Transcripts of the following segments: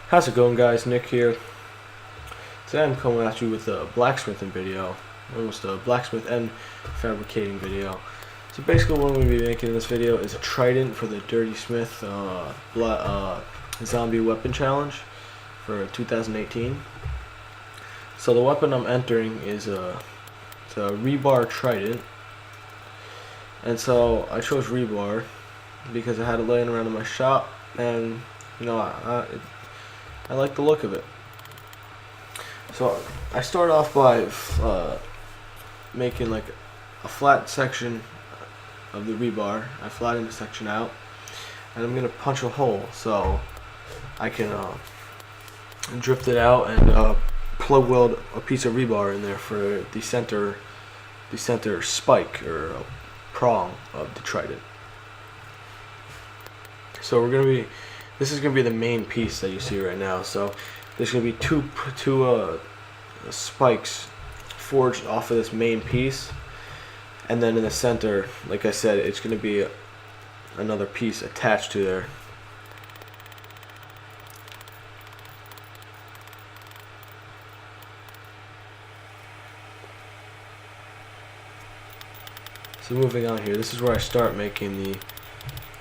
How's it going, guys? Nick here. Today I'm coming at you with a blacksmithing video, almost a blacksmith and fabricating video. So basically what I'm going to be making in this video is a Trident for the Dirty Smith Zombie Weapon Challenge for 2018. So the weapon I'm entering is it's a Rebar Trident, and so I chose Rebar because I had it laying around in my shop, and you know I like the look of it. So I start off by making like a flat section of the rebar. I flatten the section out, and I'm gonna punch a hole so I can drift it out and plug weld a piece of rebar in there for the center spike or prong of the Trident. So this is gonna be the main piece that you see right now. So there's gonna be two spikes forged off of this main piece, and then in the center, like I said, it's gonna be another piece attached to there. So moving on here, this is where I start making the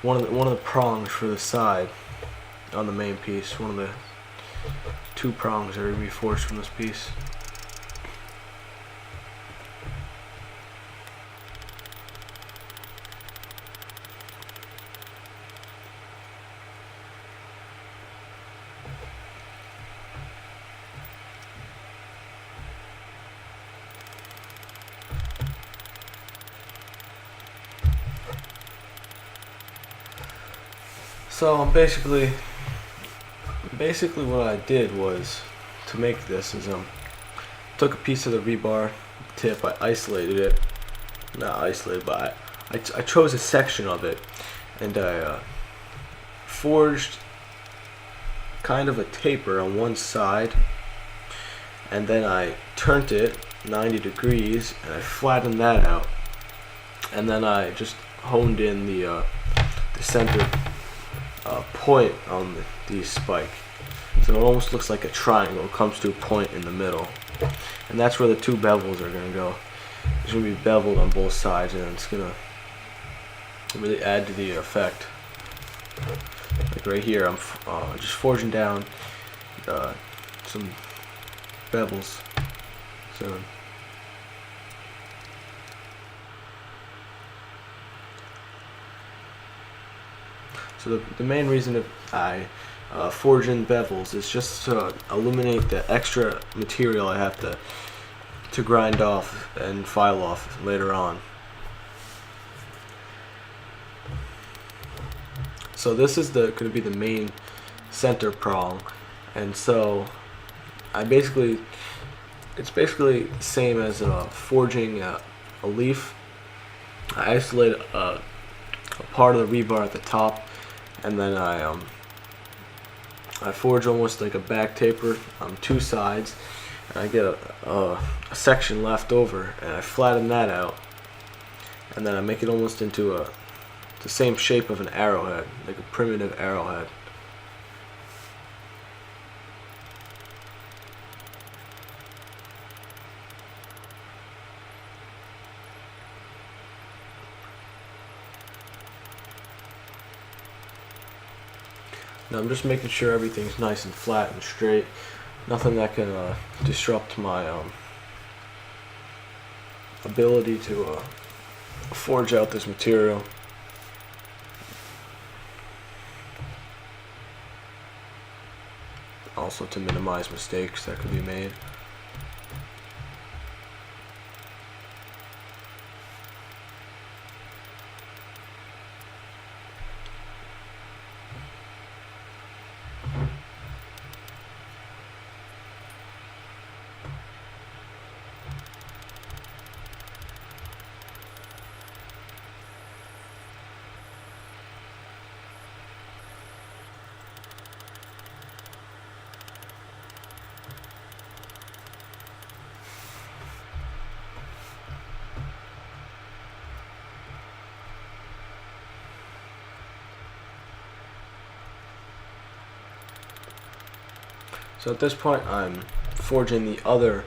one of the prongs for the side on the main piece. One of the two prongs that are going to be forged from this piece. So basically what I did was, to make this, is took a piece of the rebar tip, I isolated it, not isolated, but I chose a section of it, and I forged kind of a taper on one side, and then I turned it 90 degrees and I flattened that out, and then I just honed in the center point on the spike, so it almost looks like a triangle. It comes to a point in the middle, and that's where the two bevels are going to go. It's going to be beveled on both sides, and it's going to really add to the effect. Like right here, I'm just forging down some bevels. So the main reason that I forge in bevels is just to eliminate the extra material I have to grind off and file off later on. So this is going to be the main center prong, and so it's basically the same as forging a leaf. I isolate a part of the rebar at the top, and then I forge almost like a back taper on two sides, and I get a section left over, and I flatten that out, and then I make it almost into the same shape of an arrowhead, like a primitive arrowhead. Now I'm just making sure everything's nice and flat and straight. Nothing that can disrupt my ability to forge out this material. Also to minimize mistakes that could be made. So at this point, I'm forging the other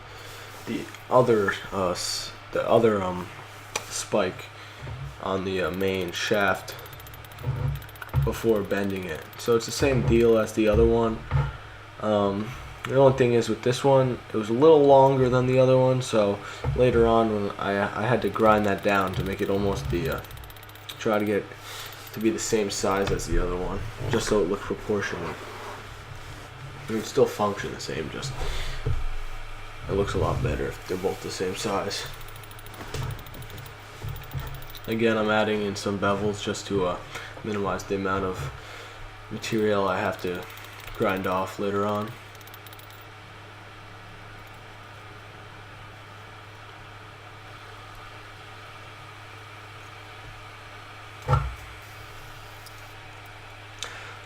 spike on the main shaft before bending it. So it's the same deal as the other one. The only thing is with this one, it was a little longer than the other one, so later on when I had to grind that down to make it almost try to get it to be the same size as the other one, just so it looked proportional. It would still function the same, just it looks a lot better if they're both the same size. Again, I'm adding in some bevels just to minimize the amount of material I have to grind off later on.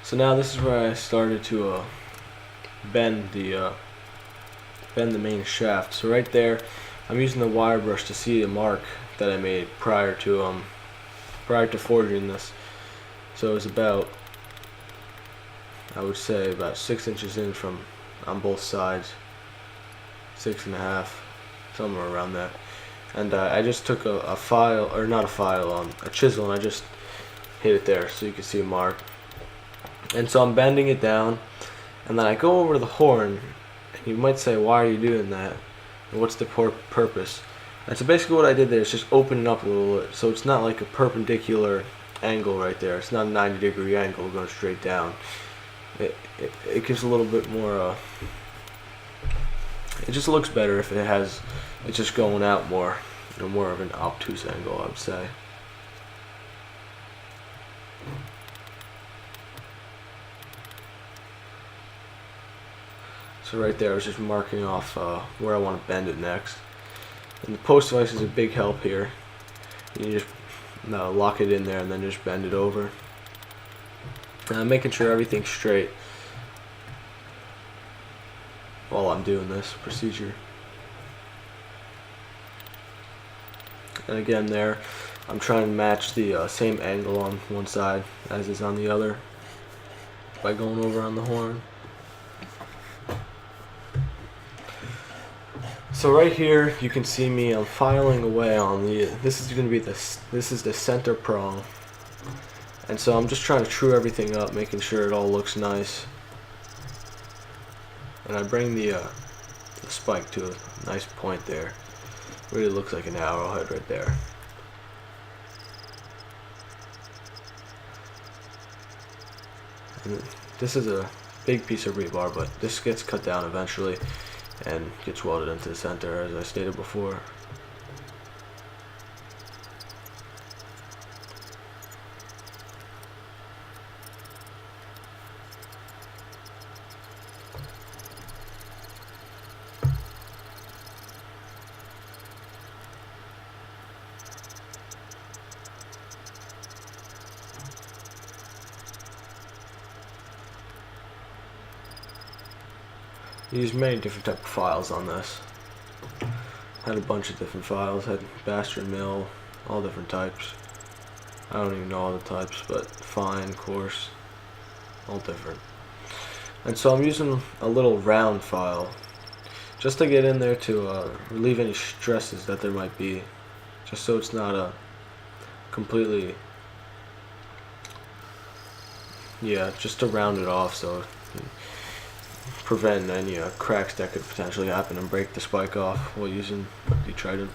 So now this is where I started to bend the main shaft. So right there, I'm using the wire brush to see a mark that I made prior to forging this. So it was about, I would say, about 6 inches in from on both sides, 6.5, somewhere around that. And I just took a file, or not a file, a chisel, and I just hit it there so you can see a mark. And so I'm bending it down, and then I go over to the horn, and you might say, why are you doing that? And what's the purpose? And so basically what I did there is just open it up a little bit, so it's not like a perpendicular angle right there. It's not a 90-degree angle going straight down. It gives a little bit more, it just looks better if it's just going out more, more of an obtuse angle, I would say. So right there I was just marking off where I want to bend it next. And the post vise is a big help here. You just lock it in there and then just bend it over. Making sure everything's straight while I'm doing this procedure. And again there, I'm trying to match the same angle on one side as is on the other by going over on the horn. So right here you can see me, I'm filing away on this is going to be this is the center prong, and so I'm just trying to true everything up, making sure it all looks nice. And I bring the spike to a nice point there. Really looks like an arrowhead right there. And this is a big piece of rebar, but this gets cut down eventually and gets welded into the center, as I stated before. I used many different type of files on this. Had a bunch of different files, had bastard mill, all different types. I don't even know all the types, but fine, coarse, all different. And so I'm using a little round file just to get in there to relieve any stresses that there might be, just so it's not a completely, just to round it off, so prevent any cracks that could potentially happen and break the spike off while using the Trident.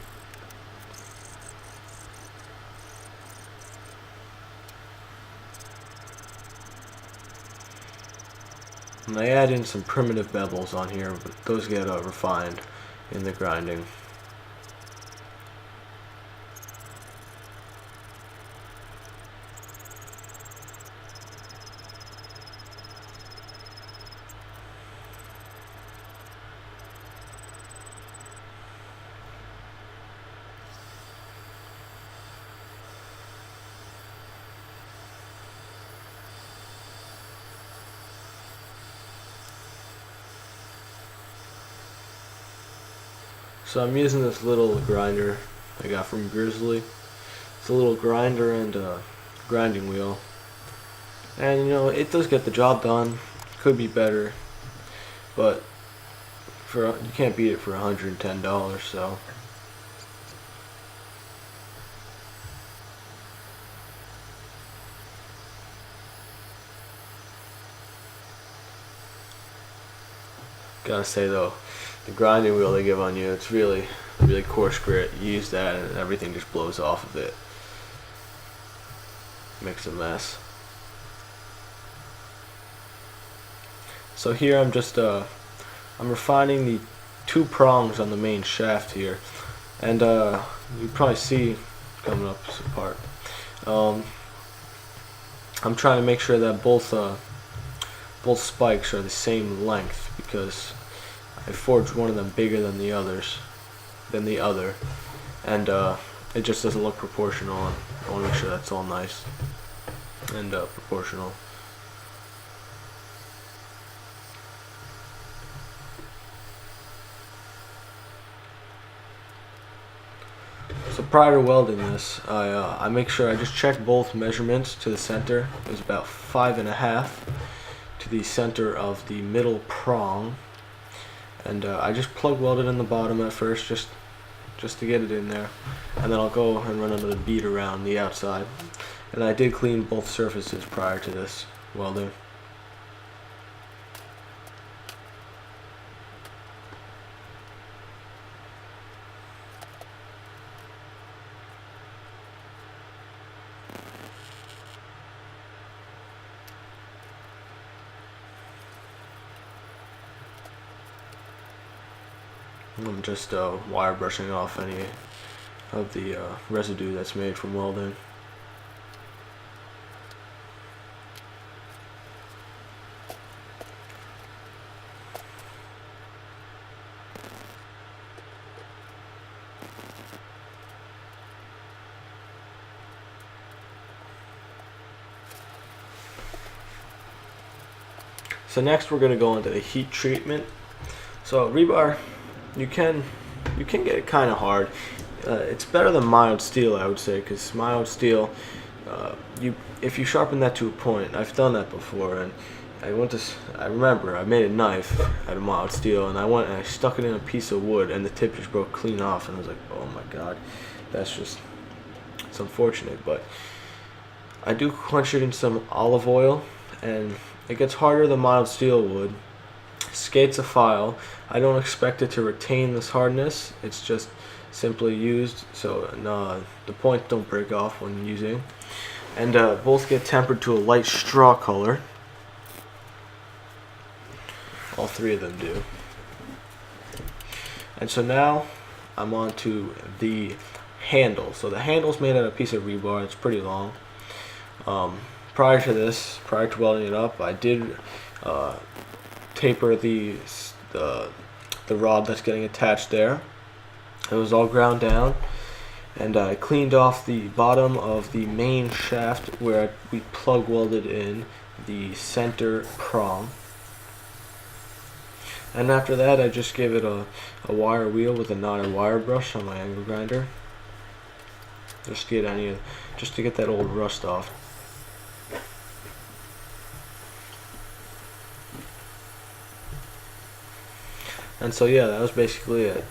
And I add in some primitive bevels on here, but those get refined in the grinding. So I'm using this little grinder I got from Grizzly. It's a little grinder and a grinding wheel. And it does get the job done. Could be better. but you can't beat it for $110. So gotta say though, the grinding wheel they give on you, it's really coarse grit. You use that and everything just blows off of it. Makes a mess. So here I'm just I'm refining the 2 prongs on the main shaft here, and you probably see coming up this part. I'm trying to make sure that both spikes are the same length, because I forged one of them bigger than the other, and it just doesn't look proportional. I want to make sure that's all nice and proportional. So prior to welding this, I make sure I just check both measurements to the center. It was about 5.5 to the center of the middle prong, and I just plug welded in the bottom at first, just to get it in there, and then I'll go and run another bead around the outside. And I did clean both surfaces prior to this welding. I'm just wire brushing off any of the residue that's made from welding. So next we're going to go into the heat treatment. So rebar, you can get it kind of hard. It's better than mild steel, I would say, because mild steel, if you sharpen that to a point, I've done that before, and I remember I made a knife out of mild steel, and I went and I stuck it in a piece of wood, and the tip just broke clean off, and I was like, oh my god, it's unfortunate. But I do quench it in some olive oil, and it gets harder than mild steel would. Skates a file. I don't expect it to retain this hardness. It's just simply used so the points don't break off when using. And both get tempered to a light straw color. All 3 of them do. And so now I'm on to the handle. So the handle's made out of a piece of rebar. It's pretty long. Prior to welding it up, I did taper the rod that's getting attached there. It was all ground down, and I cleaned off the bottom of the main shaft where we plug welded in the center prong. And after that, I just gave it a wire wheel with a knotted wire brush on my angle grinder, just to get that old rust off. And so yeah, that was basically it.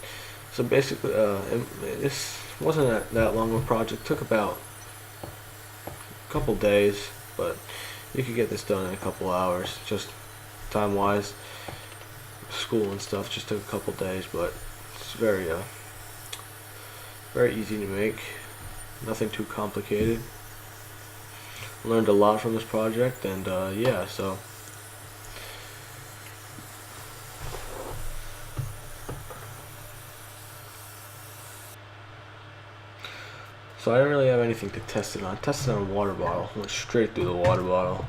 So basically, this wasn't that long of a project. It took about a couple days, but you could get this done in a couple hours. Just time-wise, school and stuff just took a couple days, but it's very easy to make. Nothing too complicated. Learned a lot from this project, and yeah, so. So I didn't really have anything to test it on. I tested it on a water bottle. Went straight through the water bottle.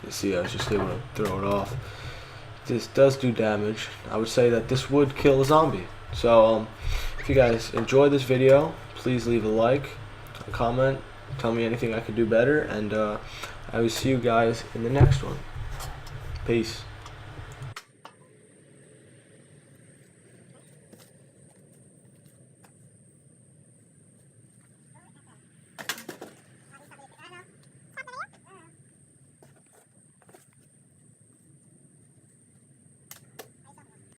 You see, I was just able to throw it off. This does do damage. I would say that this would kill a zombie. So if you guys enjoyed this video, please leave a like, a comment, tell me anything I could do better, and I will see you guys in the next one. Peace.